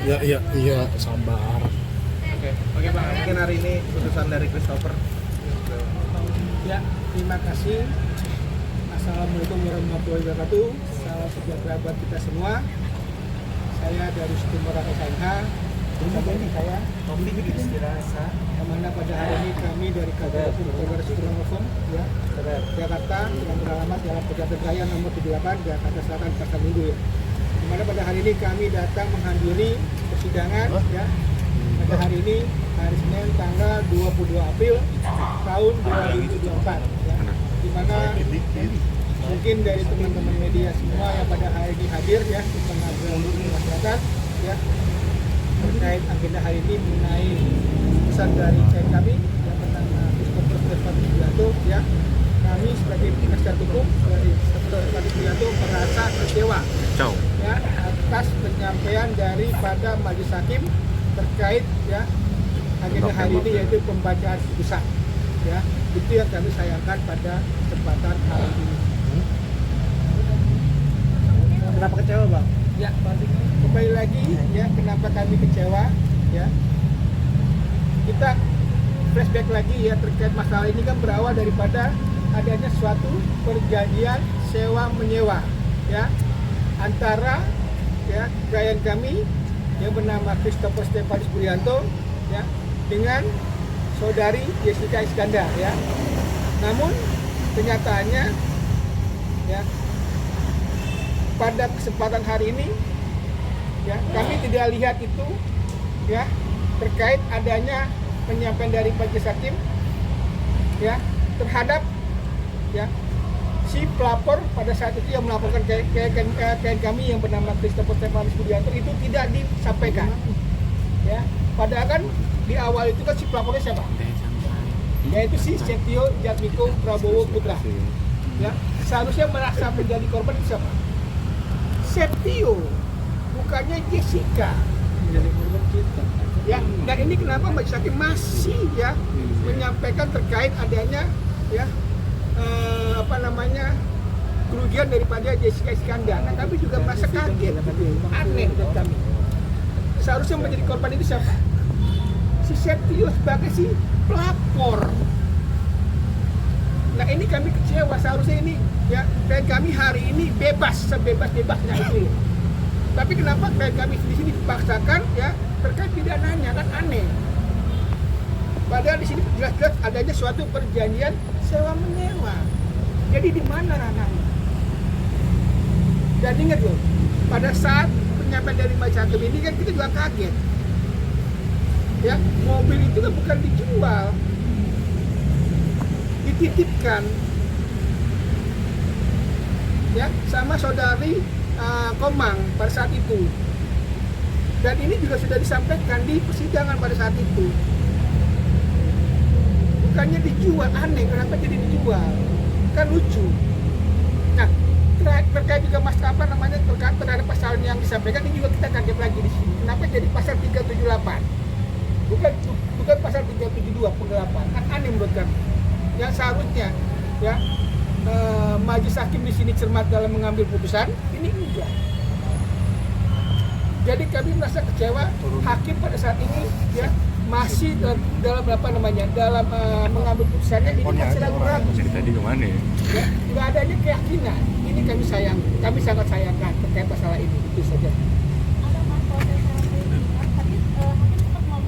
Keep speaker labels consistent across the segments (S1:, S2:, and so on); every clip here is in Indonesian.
S1: Iya, sabar.
S2: Oke Bang, mungkin hari ini keputusan dari Christopher.
S3: Ya, terima kasih. Assalamualaikum warahmatullahi wabarakatuh. Salam sejahtera buat kita semua. Saya dari Sumber SMH. Ini saya yang mana pada hari ini kami dari KBRI Sumber ya, Jakarta yang beralamat Jalan Pejaten Raya nomor 78 Jakarta Selatan Pasar Minggu ya. Di mana pada hari ini kami datang menghadiri persidangan ya. Pada hari ini hari Senin tanggal 22 April tahun 2024 ya. Di mana mungkin dari teman-teman media semua yang pada hari ini hadir ya di pengaduan masyarakat ya terkait agenda hari ini mengenai pesan dari klien kami yang bernama Christopher Stefan Widianto ya. Kami sebagai penasihat hukum dari Christopher Stefan Widianto merasa kecewa ya atas penyampaian daripada majelis hakim terkait ya agenda hari ini yaitu pembacaan putusan ya. Itu yang kami sayangkan pada kesempatan hari ini.
S2: Kenapa kecewa Bang?
S3: Ya, kembali lagi ya kenapa kami kecewa ya. Kita flashback lagi ya terkait masalah ini kan berawal daripada adanya suatu perjanjian sewa menyewa ya antara ya klien kami yang bernama Christopher Stefanus Widianto ya dengan saudari Jessica Iskandar ya. Namun kenyataannya ya pada kesempatan hari ini ya kami tidak lihat itu ya terkait adanya penyampaian dari majelis hakim ya terhadap ya si pelapor pada saat itu yang melaporkan klien kami yang bernama Christopher Stefanus Widianto itu tidak disampaikan ya. Padahal kan di awal itu kan si pelapornya siapa? Yaitu si Setio Jatmiko Prabowo Putra ya. Seharusnya merasa menjadi korban itu siapa? Setio, bukannya Jessica menjadi korban kita ya. Dan ini kenapa majelis hakim masih ya menyampaikan terkait adanya ya kerugian daripada Jessica Iskandar. Nah, kami juga merasa kaget, aneh buat kami. Seharusnya menjadi korban itu siapa? Si Setio sebagai si pelapor. Nah ini kami kecewa, seharusnya ini ya klien kami hari ini bebas sebebas-bebasnya itu. Tapi kenapa klien kami di sini dipaksakan ya terkait pidananya, kan aneh. Padahal di sini jelas-jelas adanya suatu perjanjian sewa menyewa. Jadi di mana ranahnya? Dan ingat loh, pada saat penyampaian dari majelis hakim ini kan kita juga kaget. Ya, mobil itu kan bukan dijual, dititipkan ya sama saudari Komang pada saat itu. Dan ini juga sudah disampaikan di persidangan pada saat itu. Bukannya dijual, aneh kenapa jadi dijual? Kan lucu. Nah, terkait juga terkait terhadap pasal yang disampaikan ini juga kita kaget lagi di sini. Kenapa jadi pasal 378? Bukan pasal 372 penggelapan. Kan aneh menurut kami. Yang seharusnya ya majelis hakim di sini cermat dalam mengambil putusan, ini enggak. Jadi kami merasa kecewa hakim pada saat ini ya masih dalam dalam mengambil putusannya ini masih ragu-ragu.
S1: Tadi kemana ya?
S3: Ya, nggak adanya keyakinan. Ini kami sangat sayangkan terkait masalah ini. Itu saja.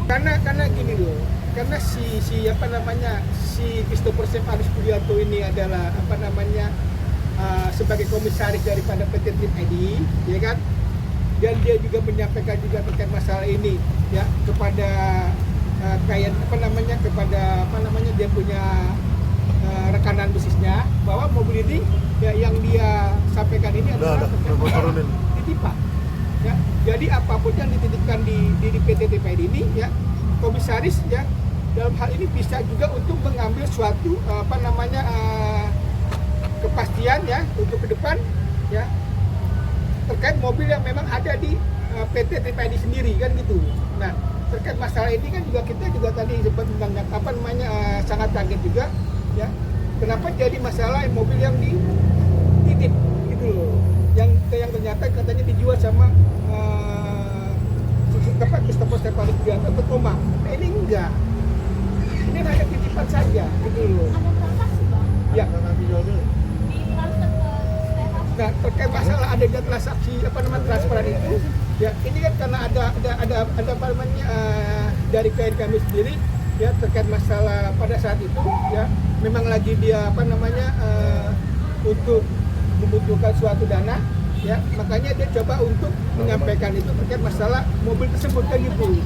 S3: Karena gini loh, karena si Christopher Stefanus Widianto ini adalah sebagai komisaris daripada PT Trip ID, ya kan? Dan dia juga menyampaikan juga terkait masalah ini ya kepada klien dia punya rekanan bisnisnya bahwa mobil ini ya, yang dia sampaikan ini adalah titipan ya. Jadi apapun yang dititipkan di PT TPID ini ya, komisaris ya dalam hal ini bisa juga untuk mengambil suatu kepastian ya untuk ke depan ya terkait mobil yang memang ada di PT TPID sendiri kan gitu. Nah terkait masalah ini kan kita juga tadi sempat sangat kaget juga ya kenapa jadi masalah mobil yang dititip gitu loh, yang ternyata katanya dijual sama saja. Ini hanya titipan saja, gitu loh.
S4: Ada transaksi bang
S3: Ya.
S4: di transfer ke warehouse.
S3: Nah, terkait masalah adanya transaksi transparan itu, ya ini kan karena ada apa namanya dari klien kami sendiri, ya terkait masalah pada saat itu, ya memang lagi dia untuk membutuhkan suatu dana, ya makanya dia coba untuk menyampaikan itu terkait masalah mobil tersebut kan gitu,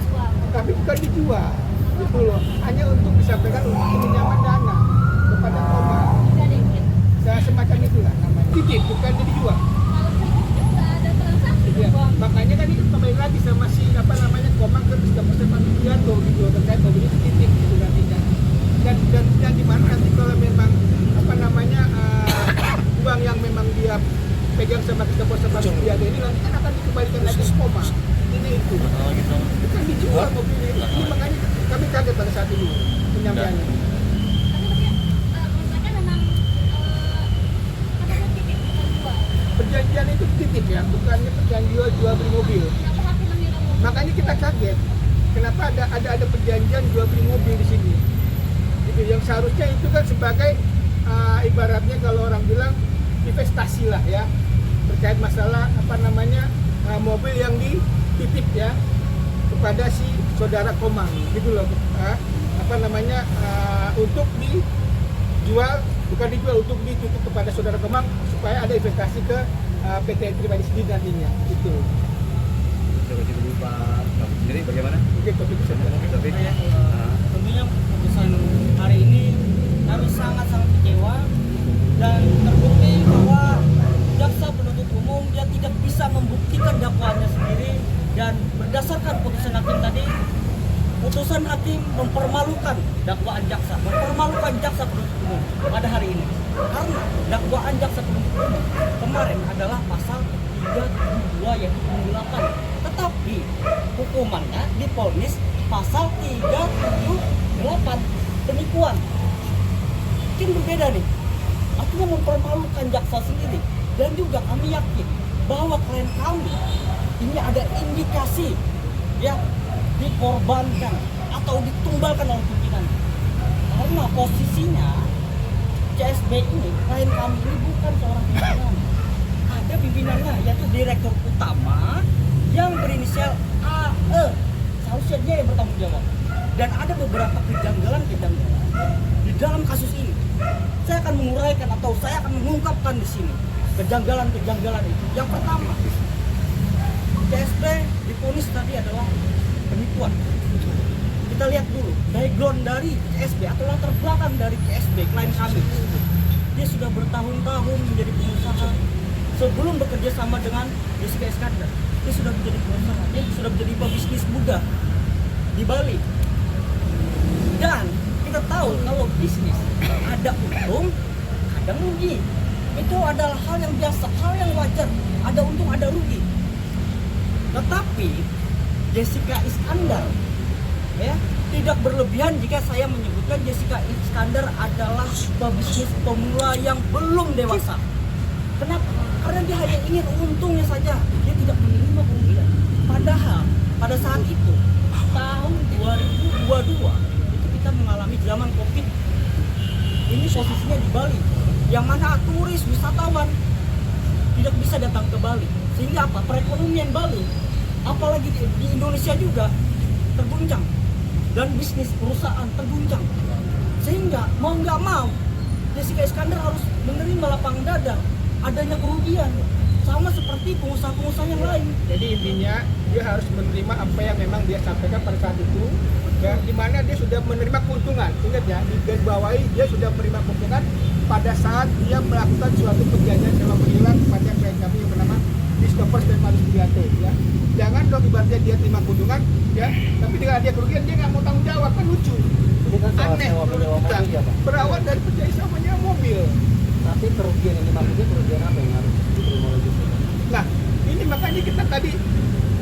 S3: tapi bukan dijual, gitu loh, hanya untuk disampaikan untuk pinjaman dana kepada Komang.
S4: Nggak ada yang
S3: Semacam itulah namanya. Titip, bukan dijual.
S4: kalau titip nggak ada transaksi
S3: Ya,
S4: bang.
S3: makanya kan itu kembali lagi sama si Komang ke Pak Widianto gitu terkait mobil itu titip gitu nantinya. Dan di mana nanti kalau memang uang yang memang dia pegang sama Pak Widianto ini nanti kan akan dikembalikan lagi ke Komang. Ini itu. Bukan dijual mobil ini. Ini makanya kami kaget pada saat ini penyampaiannya.
S4: Tapi mereka memang katanya titip bukan jual.
S3: Perjanjian itu titip ya, bukannya perjanjian jual beli mobil.
S4: Kenapa hakim mengira mobil?
S3: Makanya kita kaget, kenapa ada perjanjian jual beli mobil di sini. Gitu, yang seharusnya itu kan sebagai ibaratnya kalau orang bilang investasi lah ya, terkait masalah mobil yang dititip ya kepada si saudara Komang, gitu loh, untuk dijual, bukan dijual, untuk dititip kepada saudara Komang supaya ada investasi ke PT pribadi sendiri nantinya, gitu.
S5: Coba dulu Pak sendiri bagaimana?
S3: Mungkin topik bisa
S5: Topik.
S6: Tentunya keputusan hari ini kami sangat-sangat kecewa dan terbukti bahwa jaksa penuntut umum dia tidak bisa membuktikan dakwaannya sendiri, dan berdasarkan putusan hakim tadi, putusan hakim mempermalukan dakwaan jaksa, mempermalukan jaksa penuntut umum pada hari ini, karena dakwaan jaksa penuntut umum kemarin adalah pasal 372 yaitu penggelapan, tetapi hukumannya divonis pasal 378 penipuan. Mungkin berbeda nih, artinya mempermalukan jaksa sendiri. Dan juga kami yakin bahwa klien kami ini ada indikasi ya dikorbankan atau ditumbalkan oleh pimpinan, karena posisinya CSB ini, klien kami ini bukan seorang pimpinan, ada pimpinannya yaitu direktur utama yang berinisial AE, seharusnya dia yang bertanggung jawab. Dan ada beberapa kejanggalan di dalam kasus ini. Saya akan menguraikan atau saya akan mengungkapkan di sini kejanggalan itu. Yang pertama, CSB divonis tadi adalah penipuan. Kita lihat dulu background dari CSB atau latar belakang dari CSB, klien kami. Dia sudah bertahun-tahun menjadi pengusaha. Sebelum bekerja sama dengan Jessica Iskandar, dia sudah menjadi pengusaha, dia sudah menjadi pebisnis muda di Bali. Dan kita tahu kalau bisnis ada untung, ada rugi. Itu adalah hal yang biasa, hal yang wajar. Ada untung, ada rugi. Tetapi Jessica Iskandar ya tidak berlebihan jika saya menyebutkan Jessica Iskandar adalah pebisnis pemula yang belum dewasa. Kenapa? Karena dia hanya ingin untungnya saja, dia tidak menerima kerugian. Padahal pada saat itu tahun 2022 itu kita mengalami zaman Covid. Ini posisinya di Bali, yang mana turis wisatawan tidak bisa datang ke Bali, sehingga apa? Perekonomian Bali, apalagi di Indonesia juga terguncang, dan bisnis perusahaan terguncang, sehingga mau nggak mau Jessica Iskandar harus menerima lapang dada adanya kerugian, sama seperti pengusaha-pengusaha yang lain.
S3: Jadi intinya dia harus menerima apa yang memang dia sampaikan pada saat itu, ya, di mana dia sudah menerima keuntungan. Ingat ya, di garis bawahi dia sudah menerima keuntungan pada saat dia melakukan suatu perjanjian sewa menyilang kepada klien kami yang bernama Christopher dan Paris Widianto. Ya, jangan dong ibaratnya dia terima keuntungan, ya, tapi dengan dia kerugian dia nggak mau tanggung jawab, kan lucu.
S6: Ini kan soal
S3: Aneh
S6: sewa menyewa
S3: menurut kita.
S6: mobil ya Pak?
S3: Berawal dari perjanjian sewa menyewa mobil.
S6: Tapi kerugian ini maksudnya kerugian apa yang harus diterima oleh Jessica?
S3: Nah, ini makanya kita tadi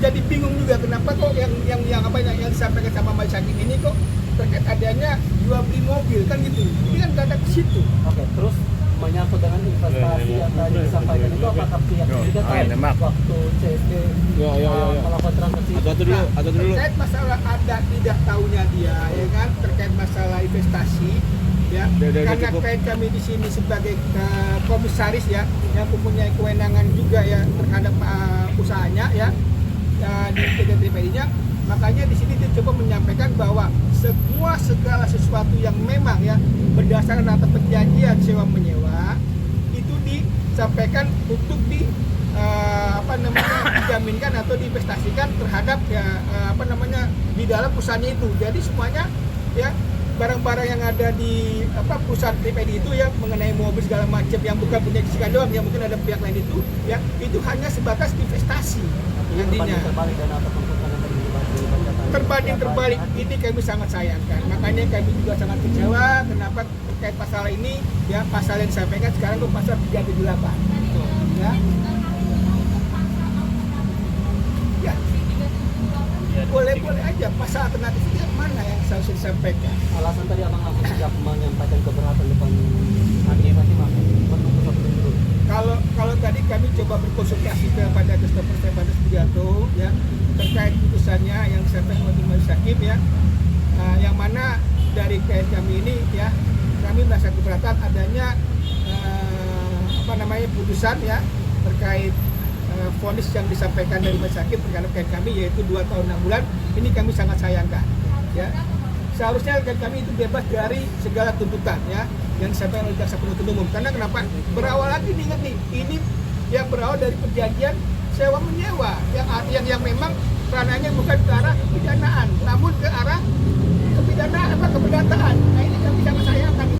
S3: jadi bingung juga kenapa kok yang disampaikan sama Mas Hakim ini kok terkait adanya jual beli mobil kan gitu. Ini kan nggak ada ke situ.
S6: Oke, terus menyangkut dengan investasi yang tadi disampaikan itu, apakah pihak ketiga waktu CSD melakukan transaksi?
S2: Atau dulu.
S3: Terkait masalah ada tidak tahunya dia, ya kan, terkait masalah investasi, ya, karena klien kami di sini sebagai komisaris ya, yang mempunyai kewenangan juga ya terhadap usahanya ya, di PT TPI-nya, makanya di sini dia coba menyampaikan bahwa segala sesuatu yang memang ya berdasarkan atas perjanjian sewa menyewa itu disampaikan untuk dijaminkan atau diinvestasikan terhadap ya di dalam usahanya itu. Jadi semuanya ya barang-barang yang ada di perusahaan TPD itu ya mengenai mobil segala macam yang bukan punya Jessica doang, yang mungkin ada pihak lain itu ya, itu hanya sebatas investasi nantinya. Terbalik ini kami sangat sayangkan, makanya kami juga sangat kecewa kenapa terkait pasal ini ya, pasal yang disampaikan sekarang itu pasal 378 ya. Boleh aja pasal alternatif itu yang mana yang harus disampaikan.
S6: Alasan tadi abang tidak menyampaikan keberatan depan hakim menunggu satu minggu.
S3: Kalau tadi kami coba berkonsultasi kepada Christopher Stefanus Sugiarto ya terkait putusannya yang disampaikan oleh Majelis Hakim ya, yang mana dari klien kami ini ya, kami merasa keberatan adanya putusan ya terkait vonis yang disampaikan dari Majelis Hakim terhadap klien kami, yaitu 2 tahun 6 bulan. Ini kami sangat sayangkan ya. Seharusnya klien kami itu bebas dari segala tuntutan ya yang disampaikan oleh jaksa penuntut umum. Karena kenapa? Berawal lagi nih, ingat nih, ini yang berawal dari perjanjian sewa menyewa yang memang ranahnya bukan ke arah kepidanaan, namun ke arah kepidanaan keperdataan. Nah, ini kami sangat sayangkan.